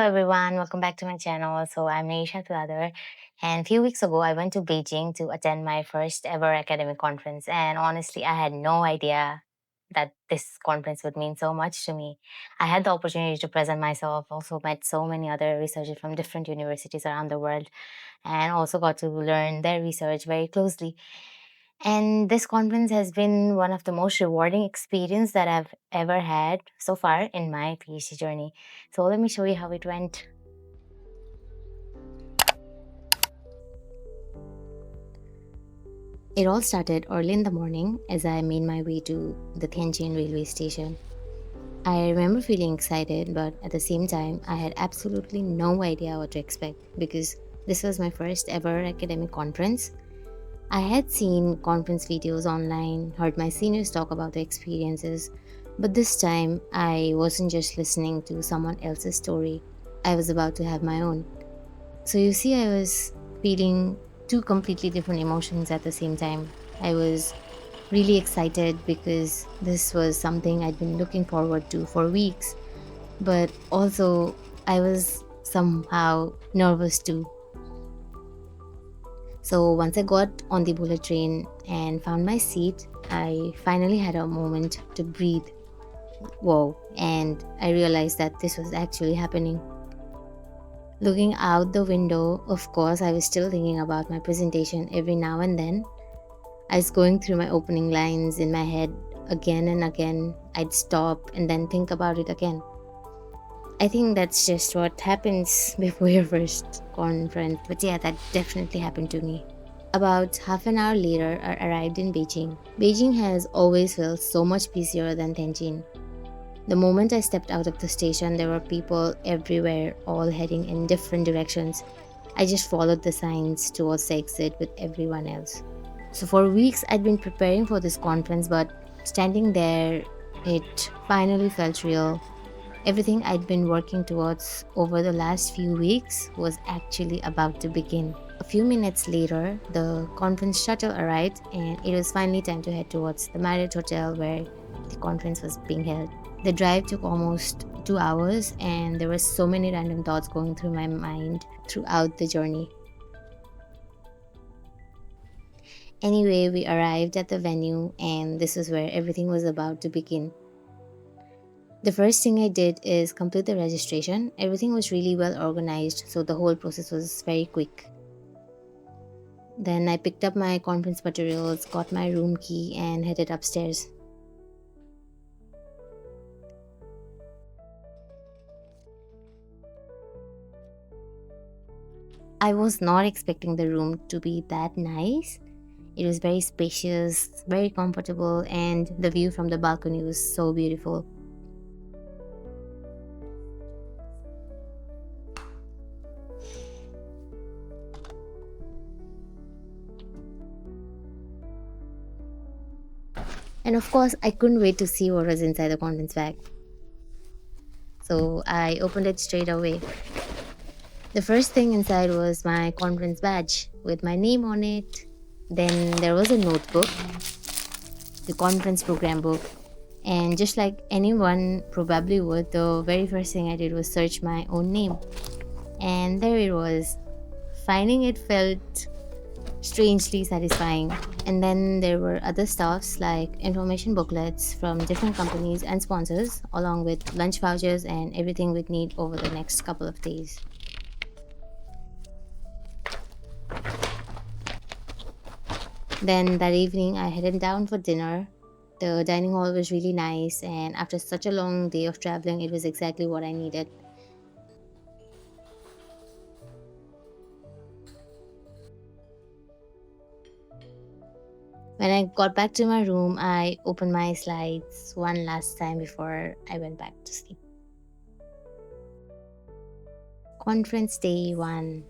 everyone, welcome back to my channel. So I'm Naisha Tuadar, and a few weeks ago I went to Beijing to attend my first ever academic conference. And honestly, I had no idea that this conference would mean so much to me. I had the opportunity to present myself, also met so many other researchers from different universities around the world, and also got to learn their research very closely. And this conference has been one of the most rewarding experience that I've ever had so far in my PhD journey. So let me show you how it went. It all started early in the morning as I made my way to the Tianjin railway station. I remember feeling excited, but at the same time, I had absolutely no idea what to expect because this was my first ever academic conference. I had seen conference videos online, heard my seniors talk about the experiences, but this time I wasn't just listening to someone else's story. I was about to have my own. So you see, I was feeling two completely different emotions at the same time. I was really excited because this was something I'd been looking forward to for weeks, but also I was somehow nervous too. So once I got on the bullet train and found my seat, I finally had a moment to breathe. Whoa, and I realized that this was actually happening. Looking out the window, of course, I was still thinking about my presentation every now and then. I was going through my opening lines in my head again and again. I'd stop and then think about it again. I think that's just what happens before your first conference. But yeah, that definitely happened to me. About half an hour later, I arrived in Beijing. Beijing has always felt so much busier than Tianjin. The moment I stepped out of the station, there were people everywhere, all heading in different directions. I just followed the signs towards the exit with everyone else. So for weeks, I'd been preparing for this conference, but standing there, it finally felt real. Everything I'd been working towards over the last few weeks was actually about to begin. A few minutes later, the conference shuttle arrived, and it was finally time to head towards the Marriott Hotel where the conference was being held. The drive took almost 2 hours, and there were so many random thoughts going through my mind throughout the journey. Anyway, we arrived at the venue, and this is where everything was about to begin. The first thing I did is complete the registration. Everything was really well organized, so the whole process was very quick. Then I picked up my conference materials, got my room key, and headed upstairs. I was not expecting the room to be that nice. It was very spacious, very comfortable, and the view from the balcony was so beautiful. And of course, I couldn't wait to see what was inside the conference bag. So I opened it straight away. The first thing inside was my conference badge with my name on it. Then there was a notebook, the conference program book, and just like anyone probably would, the very first thing I did was search my own name. And there it was. Finding it felt strangely satisfying. And then there were other stuffs like information booklets from different companies and sponsors, along with lunch vouchers and everything we'd need over the next couple of days. Then that evening, I headed down for dinner. The dining hall was really nice, and after such a long day of traveling, it was exactly what I needed. When I got back to my room, I opened my slides one last time before I went back to sleep. Conference day 1.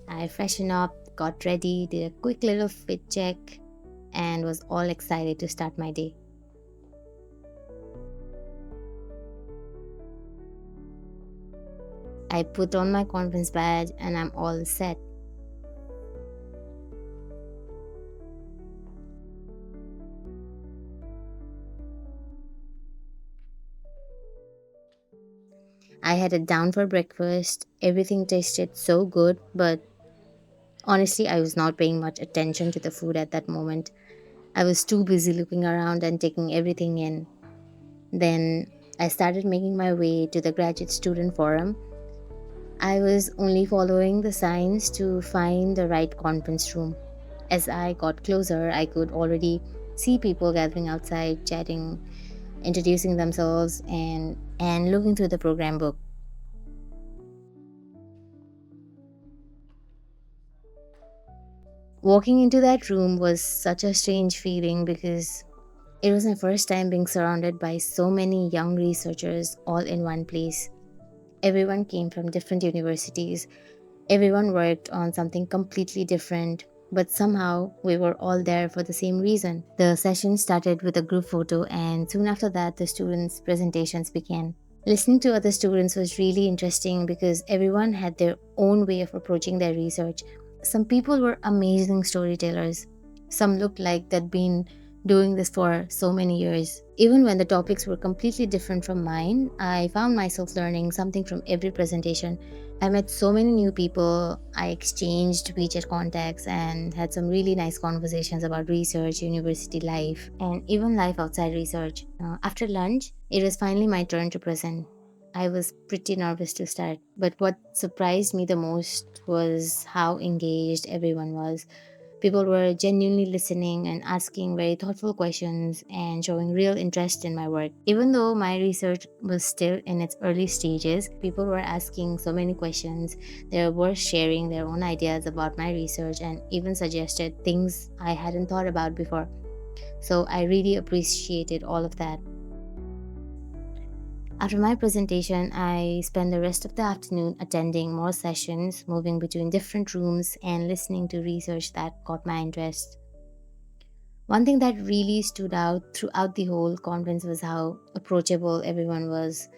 I freshened up, got ready, did a quick little fit check, and was all excited to start my day. I put on my conference badge and I'm all set. I had it down for breakfast. Everything tasted so good, but honestly, I was not paying much attention to the food at that moment. I was too busy looking around and taking everything in. Then I started making my way to the graduate student forum. I was only following the signs to find the right conference room. As I got closer, I could already see people gathering outside, chatting, introducing themselves, and looking through the program book. Walking into that room was such a strange feeling because it was my first time being surrounded by so many young researchers all in one place. Everyone came from different universities, everyone worked on something completely different, but somehow we were all there for the same reason. The session started with a group photo, and soon after that, the students' presentations began. Listening to other students was really interesting because everyone had their own way of approaching their research. Some people were amazing storytellers. Some looked like they'd been doing this for so many years. Even when the topics were completely different from mine, I found myself learning something from every presentation. I met so many new people, I exchanged WeChat contacts, and had some really nice conversations about research, university life, and even life outside research. After lunch, it was finally my turn to present. I was pretty nervous to start, but what surprised me the most was how engaged everyone was. People were genuinely listening and asking very thoughtful questions and showing real interest in my work. Even though my research was still in its early stages, people were asking so many questions. They were sharing their own ideas about my research and even suggested things I hadn't thought about before. So I really appreciated all of that. After my presentation, I spent the rest of the afternoon attending more sessions, moving between different rooms, and listening to research that caught my interest. One thing that really stood out throughout the whole conference was how approachable everyone was,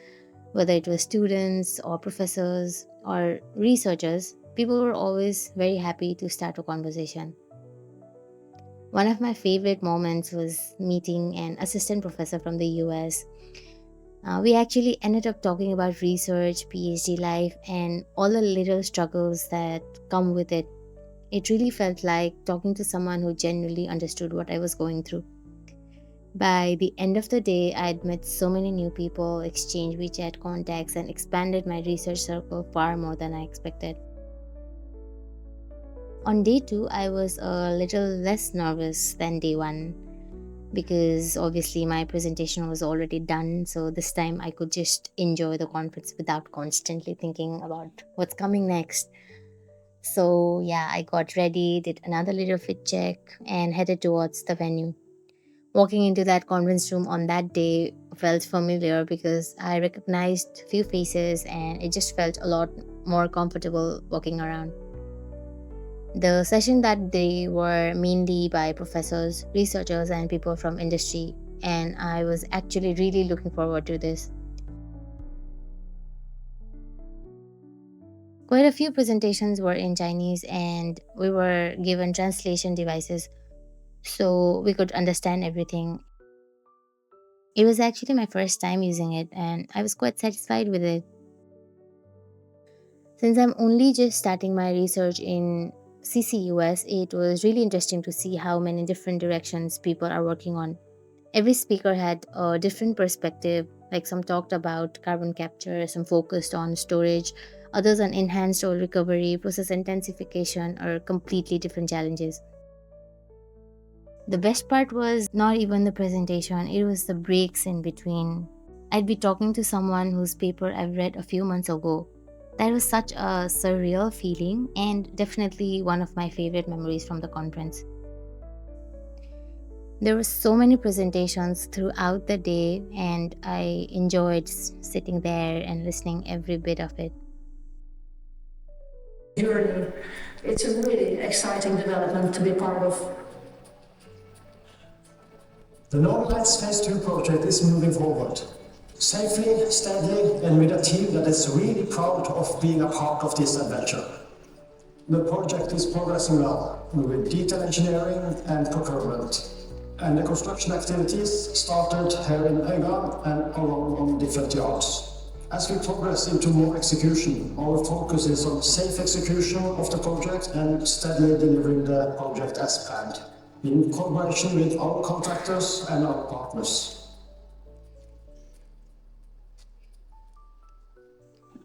whether it was students or professors or researchers. People were always very happy to start a conversation. One of my favorite moments was meeting an assistant professor from the US. We actually ended up talking about research, PhD life, and all the little struggles that come with it. It really felt like talking to someone who genuinely understood what I was going through. By the end of the day, I'd met so many new people, exchanged WeChat contacts, and expanded my research circle far more than I expected. On day two, I was a little less nervous than day one because obviously my presentation was already done, so this time I could just enjoy the conference without constantly thinking about what's coming next. So, yeah, I got ready, did another little fit check, and headed towards the venue. Walking into that conference room on that day felt familiar because I recognized few faces and it just felt a lot more comfortable walking around. The session that day were mainly by professors, researchers, and people from industry, and I was actually really looking forward to this. Quite a few presentations were in Chinese, and we were given translation devices so we could understand everything. It was actually my first time using it, and I was quite satisfied with it. Since I'm only just starting my research in CCUS, it was really interesting to see how many different directions people are working on. Every speaker had a different perspective, like some talked about carbon capture, some focused on storage, others on enhanced oil recovery, process intensification, or completely different challenges. The best part was not even the presentation, it was the breaks in between. I'd be talking to someone whose paper I've read a few months ago. That was such a surreal feeling and definitely one of my favorite memories from the conference. There were so many presentations throughout the day, and I enjoyed sitting there and listening every bit of it. Journey. It's a really exciting development to be part of. The Northern Lights Phase 2 project is moving forward, safely, steadily, and with a team that is really proud of being a part of this adventure. The project is progressing well, with detail engineering and procurement, and the construction activities started here in Øygarden and along on different yards. As we progress into more execution, our focus is on safe execution of the project and steadily delivering the project as planned, in collaboration with our contractors and our partners.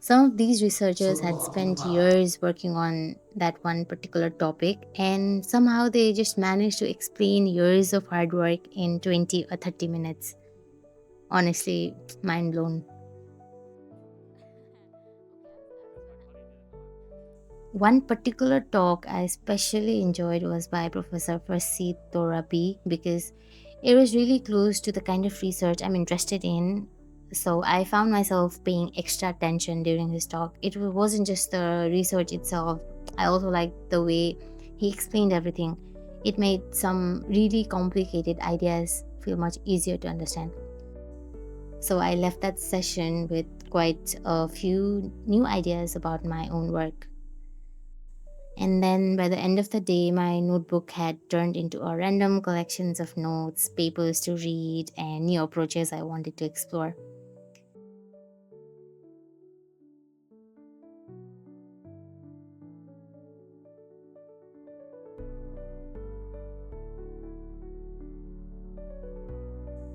Some of these researchers had spent years working on that one particular topic, and somehow they just managed to explain years of hard work in 20 or 30 minutes. Honestly, mind blown. One particular talk I especially enjoyed was by Professor Farseet Torabi because it was really close to the kind of research I'm interested in. So I found myself paying extra attention during his talk. It wasn't just the research itself, I also liked the way he explained everything. It made some really complicated ideas feel much easier to understand. So I left that session with quite a few new ideas about my own work. And then by the end of the day, my notebook had turned into a random collections of notes, papers to read, and new approaches I wanted to explore.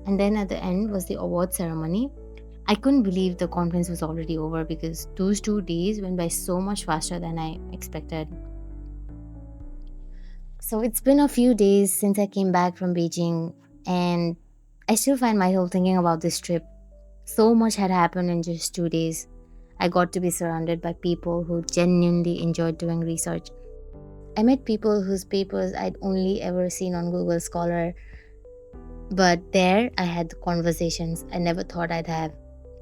And then at the end was the award ceremony. I couldn't believe the conference was already over because those 2 days went by so much faster than I expected. So it's been a few days since I came back from Beijing, and I still find myself thinking about this trip. So much had happened in just 2 days. I got to be surrounded by people who genuinely enjoyed doing research. I met people whose papers I'd only ever seen on Google Scholar, but there I had conversations I never thought I'd have.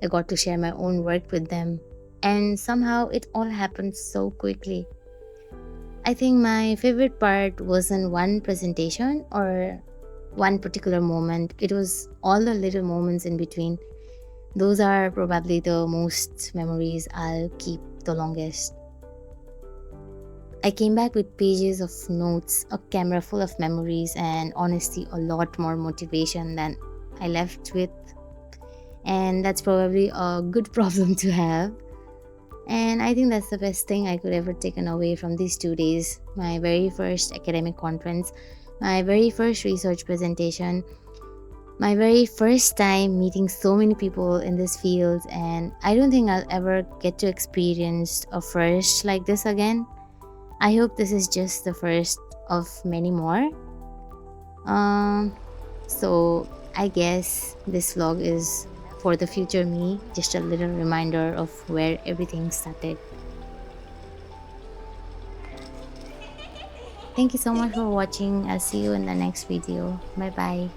I got to share my own work with them, and somehow it all happened so quickly. I think my favorite part wasn't one presentation or one particular moment, it was all the little moments in between. Those are probably the most memories I'll keep the longest. I came back with pages of notes, a camera full of memories, and honestly, a lot more motivation than I left with. And that's probably a good problem to have. And I think that's the best thing I could ever taken away from these 2 days. My very first academic conference, my very first research presentation, my very first time meeting so many people in this field, and I don't think I'll ever get to experience a first like this again. I hope this is just the first of many more. Um, so I guess this vlog is for the future me, just a little reminder of where everything started. Thank you so much for watching. I'll see you in the next video. Bye bye.